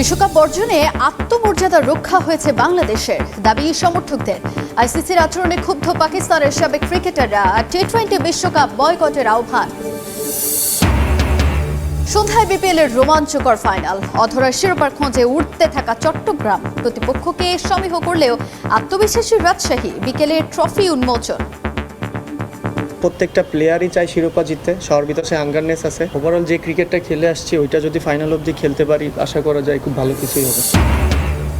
বিশ্বকাপ বর্জনে আত্মমর্যাদা রক্ষা হয়েছে বাংলাদেশের, দাবি সমর্থকদের। আইসিসির আচরণে ক্ষুব্ধ পাকিস্তানের সাবেক ক্রিকেটাররা টি-20 বিশ্বকাপ বয়কটের আহ্বান। সন্ধ্যায় বিপিএলের রোমাঞ্চকর ফাইনাল। অধরার শিরোপার খোঁজে উঠতে থাকা চট্টগ্রাম প্রতিপক্ষকে সমীহ করলেও আত্মবিশ্বাসী রাজশাহী বিকেলে ট্রফি উন্মোচন। প্রত্যেকটা প্লেয়ারই চায় শিরোপা জিততে, সবার ভিতরে আঙ্গারনেস আছে। ওভারঅল যে ক্রিকেটটা খেলে আসছি ওইটা যদি ফাইনাল অবধি খেলতে পারি, আশা করা যায় খুব ভালো কিছুই হবে।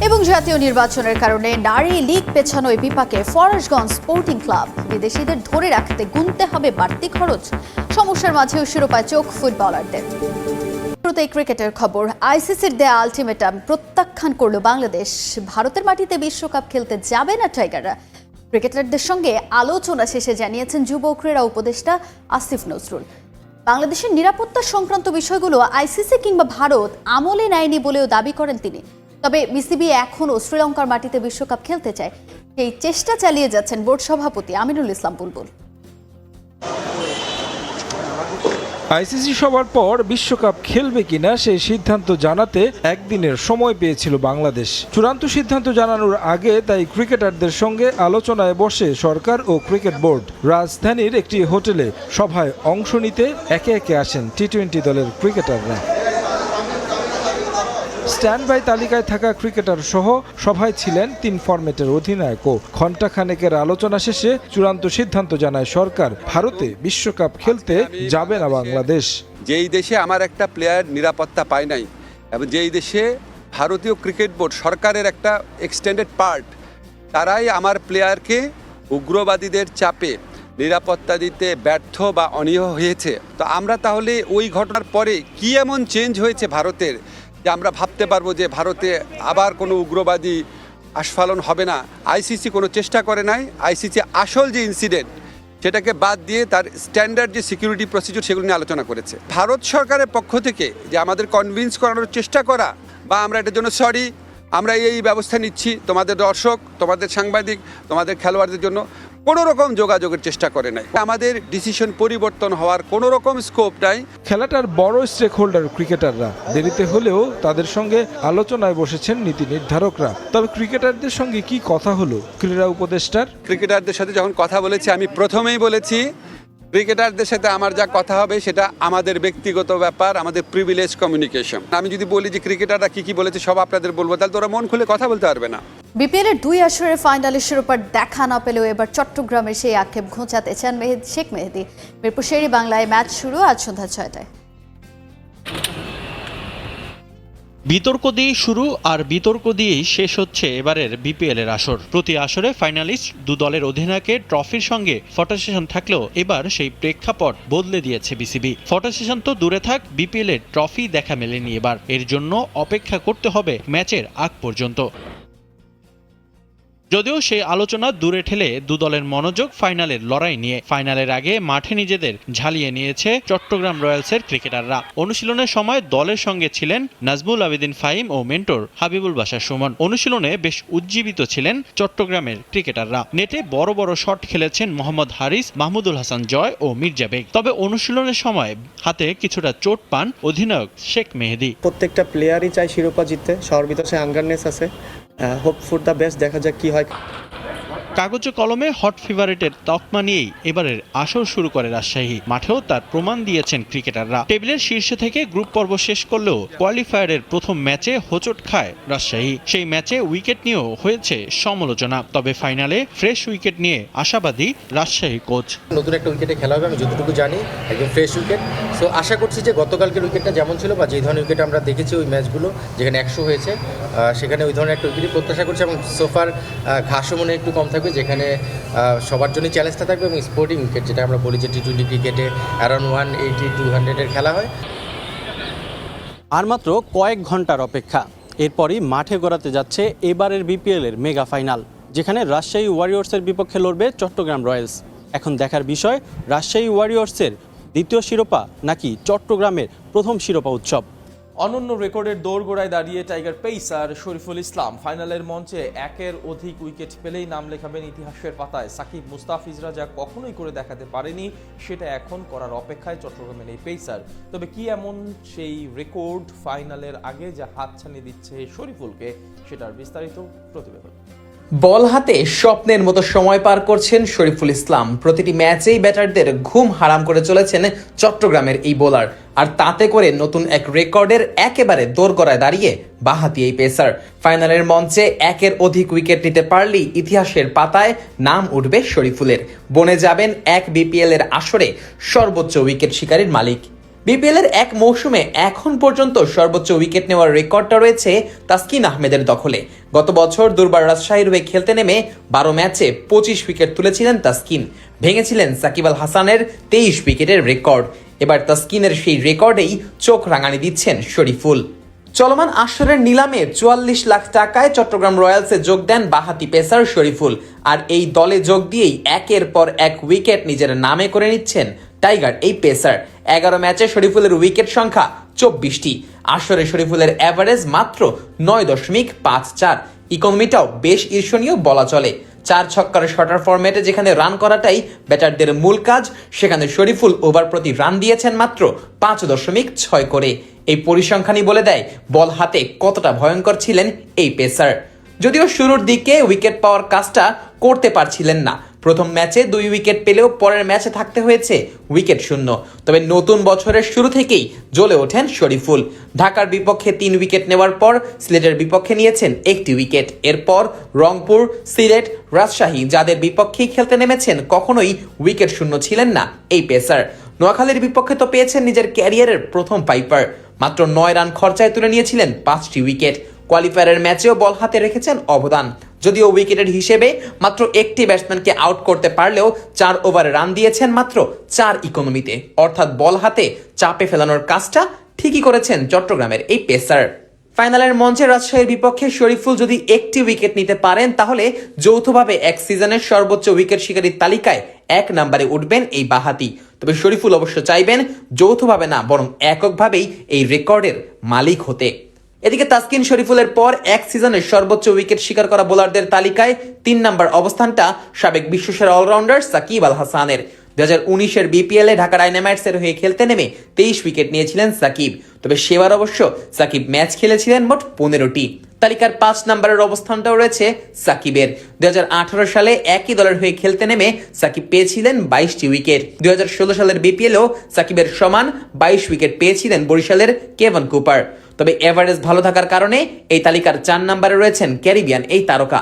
এবং জাতীয় নির্বাচনের কারণে নারী লীগ পেছানোয় বিপাকে ফরাশগঞ্জ স্পোর্টিং ক্লাব। বিদেশিদের ধরে রাখতে গুনতে হবে বাড়তি খরচ। সমস্যার মাঝেও শিরোপায় চোখ ফুটবলারদের। শুরুতেই ক্রিকেটের খবর। আইসিসির দেয়া আলটিমেটাম প্রত্যাখ্যান করল বাংলাদেশ। ভারতের মাটিতে বিশ্বকাপ খেলতে যাবে না টাইগাররা। ক্রিকেটারদের সঙ্গে আলোচনা শেষে জানিয়েছেন যুব ক্রীড়া উপদেষ্টা আসিফ নজরুল। বাংলাদেশের নিরাপত্তা সংক্রান্ত বিষয়গুলো আইসিসি কিংবা ভারত আমলে নেয়নি বলেও দাবি করেন তিনি। তবে বিসিবি এখনও শ্রীলঙ্কার মাটিতে বিশ্বকাপ খেলতে চায়, সেই চেষ্টা চালিয়ে যাচ্ছেন বোর্ড সভাপতি আমিনুল ইসলাম বুলবুল। আইসিসি সভার পর বিশ্বকাপ খেলবে কিনা সেই সিদ্ধান্ত জানাতে একদিনের সময় পেয়েছিল বাংলাদেশ। চূড়ান্ত সিদ্ধান্ত জানানোর আগে তাই ক্রিকেটারদের সঙ্গে আলোচনায় বসে সরকার ও ক্রিকেট বোর্ড। রাজধানীর একটি হোটেলে সভায় অংশ নিতে একে একে আসেন টি-20 দলের ক্রিকেটাররা। স্ট্যান্ড বাই তালিকায় থাকা ক্রিকেটার সহ সভায় ছিলেন 3 ফরম্যাটের অধিনায়কও। ঘণ্টাখানেকের আলোচনা শেষে চূড়ান্ত সিদ্ধান্ত জানায় সরকার, ভারতে বিশ্বকাপ খেলতে যাবে না বাংলাদেশ। যেই দেশে আমার একটা প্লেয়ার নিরাপত্তা পায় নাই, এবং যেই দেশে ভারতীয় ক্রিকেট বোর্ড সরকারের একটা এক্সটেন্ডেড পার্ট, তারাই আমার প্লেয়ারকে উগ্রবাদীদের চাপে নিরাপত্তা দিতে ব্যর্থ বা অনীহ হয়েছে। তো আমরা তাহলে ওই ঘটনার পরে কি এমন চেঞ্জ হয়েছে ভারতের যে আমরা ভাবতে পারবো যে ভারতে আবার কোনো উগ্রবাদী আস্ফালন হবে না? আইসিসি কোনো চেষ্টা করে নাই। আইসিসি আসল যে ইনসিডেন্ট সেটাকে বাদ দিয়ে তার স্ট্যান্ডার্ড যে সিকিউরিটি প্রসিডিউর সেগুলো নিয়ে আলোচনা করেছে। ভারত সরকারের পক্ষ থেকে যে আমাদের কনভিন্স করানোর চেষ্টা করা বা আমরা এটার জন্য সরি, আমরা এই ব্যবস্থা নিচ্ছি, তোমাদের দর্শক, তোমাদের সাংবাদিক, তোমাদের খেলোয়াড়দের জন্য কোনো রকম যোগাযোগের চেষ্টা করে নাই। আমাদের ডিসিশন পরিবর্তন হওয়ার কোনো রকম স্কোপ নাই। খেলাটার বড় স্টেক হোল্ডার ক্রিকেটাররা। দেরিতে হলেও তাদের সঙ্গে আলোচনায় বসেছেন নীতি নির্ধারকরা। তবে ক্রিকেটারদের সঙ্গে কি কথা হলো ক্রীড়া উপদেষ্টার? ক্রিকেটারদের সাথে যখন কথা বলেছি, আমি প্রথমেই বলেছি ক্রিকেটারদের সাথে আমার যা কথা হবে সেটা আমাদের ব্যক্তিগত ব্যাপার, আমাদের প্রিভিলেজ কমিউনিকেশন। আমি যদি বলি যে ক্রিকেটাররা কি বলেছে সব আপনাদের বলবো, তাহলে তো ওরা মন খুলে কথা বলতে পারবে না। বিপিএলের 2 আসরের ফাইনালে শিরোপার দেখা না পেলেও এবার চট্টগ্রামের সেই আক্ষেপ ঘোচাতে চান শেখ মেহেদী। মিরপুর শেরি বাংলায় ম্যাচ শুরু আজ সন্ধ্যা 6টায়। বিতর্ক দিয়েই শুরু আর বিতর্ক দিয়েই শেষ হচ্ছে এবারের বিপিএলের আসর। প্রতি আসরে ফাইনালিস্ট 2 দলের অধিনায়কের ট্রফির সঙ্গে ফটো সেশন থাকলেও এবার সেই প্রেক্ষাপট বদলে দিয়েছে বিসিবি। ফটো সেশন তো দূরে থাক, বিপিএলের ট্রফি দেখা মেলেনি এবার। এর জন্য অপেক্ষা করতে হবে ম্যাচের আগ পর্যন্ত। যদিও সেই আলোচনা দূরে ঠেলে 2 দলের মনোযোগ ফাইনালের লড়াই নিয়ে। ফাইনালের আগে মাঠে নিজেদের ঝালিয়ে নিয়েছে চট্টগ্রাম রয়্যালসের ক্রিকেটাররা। অনুশীলনের সময় দলের সঙ্গে ছিলেন নাজমুল আবেদিন ফাহিম ও মেন্টর হাবিবুল বাশার সুমন। অনুশীলনে বেশ উজ্জীবিত ছিলেন চট্টগ্রামের ক্রিকেটাররা। নেটে বড় বড় শট খেলেছেন মোহাম্মদ হারিস, মাহমুদুল হাসান জয় ও মির্জা বেগ। তবে অনুশীলনের সময় হাতে কিছুটা চোট পান অধিনায়ক শেখ মেহেদী। প্রত্যেকটা প্লেয়ারই চায় শিরোপা জিততে, সবার ভিতরে আঙ্গারনেস আছে। হোপ ফর দ্য বেস্ট, দেখা যাক কি হয়। কাগজে কলমে হট ফেভারিটের তকমা নিয়েই এবারের আসর শুরু করে রাজশাহী। মাঠেও তার প্রমাণ দিয়েছেন ক্রিকেটাররা। টেবিলের শীর্ষে থেকে গ্রুপ পর্ব শেষ করলেও কোয়ালিফায়ারের প্রথম ম্যাচে হোঁচট খায় রাজশাহী। সেই ম্যাচে উইকেট নিয়েও হয়েছে সমালোচনা। তবে ফাইনালে ফ্রেশ উইকেট নিয়ে আশাবাদী রাজশাহী কোচ। নতুন একটা উইকেটে খেলা হবে, আমি যতটুকু জানি একদম ফ্রেশ উইকেট। সো আশা করছি যে গতকালকের উইকেটটা যেমন ছিল বা যে ধরনের উইকেট আমরা দেখেছি ওই ম্যাচগুলো যেখানে 100 হয়েছে, সেখানে ওই ধরনের একটা উইকেটই প্রত্যাশা করছি। এবং সোফার ঘাসও মনে একটু কম থাকবে, যেখানে সবার জন্যই চ্যালেঞ্জটা থাকবে। এবং স্পোর্টিং উইকেট, যেটা আমরা বলি যে টি-20 ক্রিকেটে অ্যারাউন্ড 180-200 খেলা হয়। আর মাত্র কয়েক ঘন্টার অপেক্ষা, এরপরই মাঠে গড়াতে যাচ্ছে এবারের বিপিএলের মেগা ফাইনাল, যেখানে রাজশাহী ওয়ারিয়র্সের বিপক্ষে লড়বে চট্টগ্রাম রয়্যালস। এখন দেখার বিষয় রাজশাহী ওয়ারিয়র্সের দ্বিতীয় শিরোপা নাকি চট্টগ্রামের প্রথম শিরোপা উৎসব। অনন্য রেকর্ডের দোরগোড়ায় দাঁড়িয়ে টাইগার পেসার শরীফুল ইসলাম ফাইনালের মঞ্চে একের অধিক উইকেট পেলেই নাম লেখাবেন ইতিহাসের পাতায়। সাকিব মুস্তাফিজরা যা কখনোই করে দেখাতে পারেনি সেটা এখন করার অপেক্ষায় চট্টগ্রামের এই পেসার। তবে কি এমন সেই রেকর্ড ফাইনালের আগে যা হাতছানি দিচ্ছে শরীফুলকে, সেটার বিস্তারিত প্রতিবেদন। বল হাতে স্বপ্নের মতো সময় পার করছেন শরীফুল ইসলাম। প্রতিটি ম্যাচেই ব্যাটারদের ঘুম হারাম করে চলেছেন চট্টগ্রামের এই বোলার, আর তাতে করে নতুন এক রেকর্ডের একেবারে দোরগোড়ায় দাঁড়িয়ে বাঁহাতি এই পেসার। ফাইনালের মঞ্চে একের অধিক উইকেট নিতে পারলেই ইতিহাসের পাতায় নাম উঠবে শরীফুলের। বনে যাবেন এক বিপিএল এর আসরে সর্বোচ্চ উইকেট শিকারীর মালিক। বিপিএল এর এক মৌসুমে এখন পর্যন্ত সর্বোচ্চ উইকেট নেওয়ার রেকর্ডটা রয়েছে তাসকিন আহমেদের দখলে। গত বছর দুর্বার রাজশাহীর হয়ে খেলতে নেমে 12 ম্যাচে 25 উইকেট তুলেছিলেন তাসকিন, ভেঙেছিলেন সাকিব আল হাসানের 23 উইকেটের রেকর্ড। এবার তাসকিনের সেই রেকর্ডেই চোখ রাঙানি দিচ্ছেন শরীফুল। চলমান আসরের নিলামে 44 লাখ টাকায় চট্টগ্রাম রয়্যালসে যোগ দেন বাঁহাতি পেসার শরীফুল, আর এই দলে যোগ দিয়েই একের পর এক উইকেট নিজের নামে করে নিচ্ছেন টাইগার এই পেসার। 11 ম্যাচে শরীফুলের উইকেট সংখ্যা 24টি। আসরে শরীফুলের অ্যাভারেজ মাত্র 9.54। ইকোনমিটাও বেশ ঈর্ষণীয় বলা চলে। 4 ছক্কার শটার ফরম্যাটে যেখানে রান করাটাই ব্যাটারদের মূল কাজ, সেখানে শরীফুল ওভার প্রতি রান দিয়েছেন মাত্র 5.6 করে। এই পরিসংখ্যানই বলে দেয় বল হাতে কতটা ভয়ঙ্কর ছিলেন এই পেসার। যদিও শুরুর দিকে উইকেট পাওয়ার কাজটা করতে পারছিলেন না। প্রথম ম্যাচে 2 উইকেট পেলেও পরের ম্যাচে থাকতে হয়েছে উইকেট শূন্য। তবে নতুন বছরের শুরু থেকেই জ্বলে ওঠেন শরীফুল। ঢাকার বিপক্ষে 3 উইকেট নেওয়ার পর সিলেটের বিপক্ষে নিয়েছেন 1টি উইকেট। এরপর রংপুর, সিলেট, রাজশাহী যাদের বিপক্ষেই খেলতে নেমেছেন কখনোই উইকেট শূন্য ছিলেন না এই পেসার। নোয়াখালীর বিপক্ষে তো পেয়েছেন নিজের ক্যারিয়ারের প্রথম পাইপার। মাত্র 9 রান খরচায় তুলে নিয়েছিলেন 5টি উইকেট। কোয়ালিফায়ারের ম্যাচেও বল হাতে রেখেছেন অবদান। যদিও উইকেটের হিসেবে মাত্র একটি ব্যাটসম্যানকে আউট করতে পারলেও 4 ওভারে রান দিয়েছেন মাত্র 4 ইকোনমিতে। অর্থাৎ বল হাতে চাপে ফেলানোর কাজটা ঠিকই করেছেন চট্টগ্রামের এই পেসার। ফাইনালের মঞ্চে রাজশাহীর বিপক্ষে শরীফুল যদি একটি উইকেট নিতে পারেন, তাহলে যৌথভাবে এক সিজনের সর্বোচ্চ উইকেট শিকারীর তালিকায় 1 নম্বরে উঠবেন এই বাঁহাতি। তবে শরীফুল অবশ্য চাইবেন যৌথভাবে না, বরং এককভাবেই এই রেকর্ডের মালিক হতে। এদিকে তাসকিন শরীফুলের পর এক সিজনের সর্বোচ্চ উইকেট শিকার করা বোলারদের তালিকায় 3 নম্বর অবস্থানটা সাবেক বিশ্বসেরা অলরাউন্ডার সাকিব আল হাসানের। 2019-এর বিপিএল এ ঢাকা ডায়নামাইটসের হয়ে খেলতে নেমে 23 উইকেট নিয়েছিলেন সাকিব। তবে সেবার অবশ্য সাকিব ম্যাচ খেলেছিলেন মোট 15টি। তালিকার 5 নম্বরের অবস্থানটাও রয়েছে সাকিবের। 2018 সালে একই দলের হয়ে খেলতে নেমে সাকিব পেয়েছিলেন 22টি উইকেট। 2016 সালের বিপিএলও সাকিবের সমান 22 উইকেট পেয়েছিলেন বরিশালের কেভন কুপার। তবে এভারেজ ভালো থাকার কারণে এই তালিকার 4 নম্বরে রয়েছেন ক্যারিবিয়ান এই তারকা।